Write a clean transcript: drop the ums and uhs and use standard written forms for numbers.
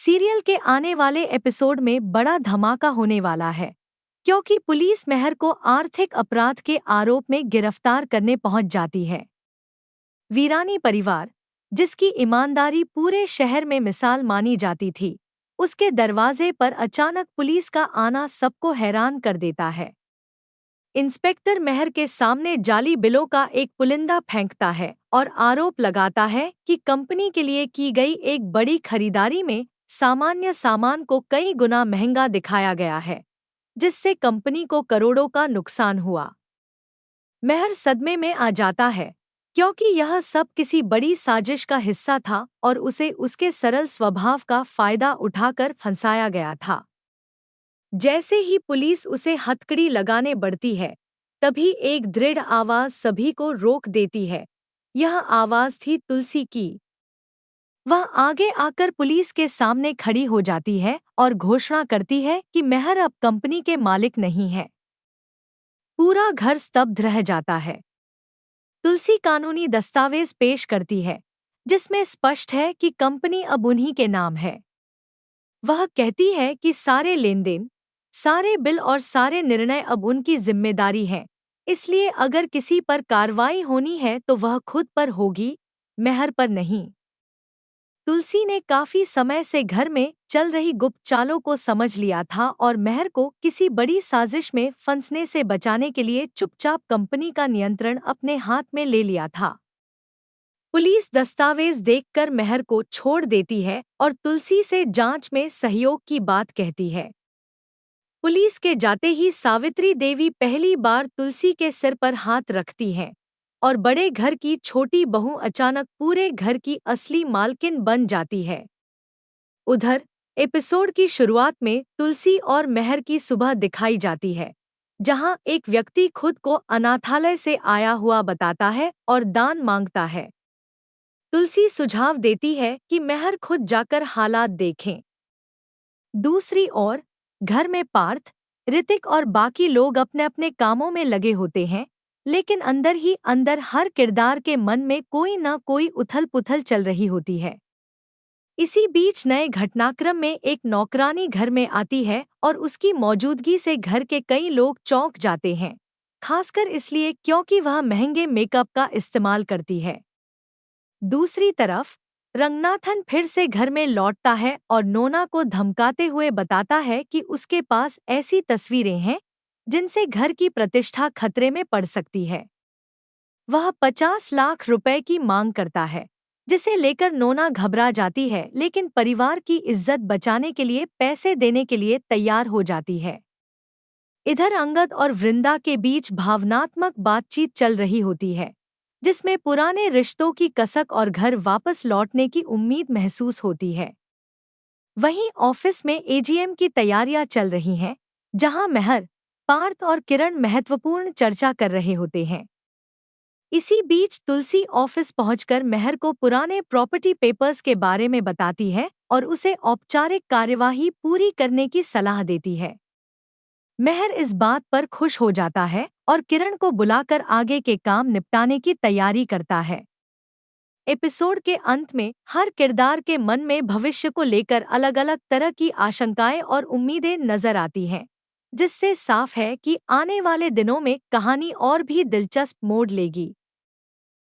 Serial के आने वाले एपिसोड में बड़ा धमाका होने वाला है, क्योंकि पुलिस मेहर को आर्थिक अपराध के आरोप में गिरफ्तार करने पहुंच जाती है। वीरानी परिवार, जिसकी ईमानदारी पूरे शहर में मिसाल मानी जाती थी, उसके दरवाजे पर अचानक पुलिस का आना सबको हैरान कर देता है। इंस्पेक्टर मेहर के सामने जाली बिलों का एक पुलिंदा फेंकता है और आरोप लगाता है कि कंपनी के लिए की गई एक बड़ी खरीदारी में सामान्य सामान को कई गुना महंगा दिखाया गया है, जिससे कंपनी को करोड़ों का नुकसान हुआ। मेहर सदमे में आ जाता है, क्योंकि यह सब किसी बड़ी साजिश का हिस्सा था और उसे उसके सरल स्वभाव का फायदा उठाकर फंसाया गया था। जैसे ही पुलिस उसे हथकड़ी लगाने बढ़ती है, तभी एक दृढ़ आवाज सभी को रोक देती है। यह आवाज थी तुलसी की। वह आगे आकर पुलिस के सामने खड़ी हो जाती है और घोषणा करती है कि मेहर अब कंपनी के मालिक नहीं है। पूरा घर स्तब्ध रह जाता है। तुलसी कानूनी दस्तावेज पेश करती है, जिसमें स्पष्ट है कि कंपनी अब उन्हीं के नाम है। वह कहती है कि सारे लेनदेन, सारे बिल और सारे निर्णय अब उनकी जिम्मेदारी हैं, इसलिए अगर किसी पर कार्रवाई होनी है तो वह खुद पर होगी, मेहर पर नहीं। तुलसी ने काफी समय से घर में चल रही गुप्त चालों को समझ लिया था और मेहर को किसी बड़ी साजिश में फंसने से बचाने के लिए चुपचाप कंपनी का नियंत्रण अपने हाथ में ले लिया था। पुलिस दस्तावेज देखकर मेहर को छोड़ देती है और तुलसी से जांच में सहयोग की बात कहती है। पुलिस के जाते ही सावित्री देवी पहली बार तुलसी के सिर पर हाथ रखती हैं और बड़े घर की छोटी बहू अचानक पूरे घर की असली मालकिन बन जाती है। उधर एपिसोड की शुरुआत में तुलसी और मेहर की सुबह दिखाई जाती है, जहां एक व्यक्ति खुद को अनाथालय से आया हुआ बताता है और दान मांगता है। तुलसी सुझाव देती है कि मेहर खुद जाकर हालात देखें। दूसरी ओर घर में पार्थ, ऋतिक और बाकी लोग अपने अपने कामों में लगे होते हैं, लेकिन अंदर ही अंदर हर किरदार के मन में कोई न कोई उथल-पुथल चल रही होती है। इसी बीच नए घटनाक्रम में एक नौकरानी घर में आती है और उसकी मौजूदगी से घर के कई लोग चौंक जाते हैं, खासकर इसलिए क्योंकि वह महंगे मेकअप का इस्तेमाल करती है। दूसरी तरफ रंगनाथन फिर से घर में लौटता है और नोना को धमकाते हुए बताता है कि उसके पास ऐसी तस्वीरें हैं जिनसे घर की प्रतिष्ठा खतरे में पड़ सकती है। वह 50 लाख रुपए की मांग करता है, जिसे लेकर नोना घबरा जाती है, लेकिन परिवार की इज्जत बचाने के लिए पैसे देने के लिए तैयार हो जाती है। इधर अंगद और वृंदा के बीच भावनात्मक बातचीत चल रही होती है, जिसमें पुराने रिश्तों की कसक और घर वापस लौटने की उम्मीद महसूस होती है। वहीं ऑफिस में एजीएम की तैयारियां चल रही हैं, जहां मेहर, पार्थ और किरण महत्वपूर्ण चर्चा कर रहे होते हैं। इसी बीच तुलसी ऑफिस पहुंचकर मेहर को पुराने प्रॉपर्टी पेपर्स के बारे में बताती है और उसे औपचारिक कार्यवाही पूरी करने की सलाह देती है। मेहर इस बात पर खुश हो जाता है और किरण को बुलाकर आगे के काम निपटाने की तैयारी करता है। एपिसोड के अंत में हर किरदार के मन में भविष्य को लेकर अलग-अलग तरह की आशंकाएं और उम्मीदें नजर आती हैं, जिससे साफ है कि आने वाले दिनों में कहानी और भी दिलचस्प मोड़ लेगी।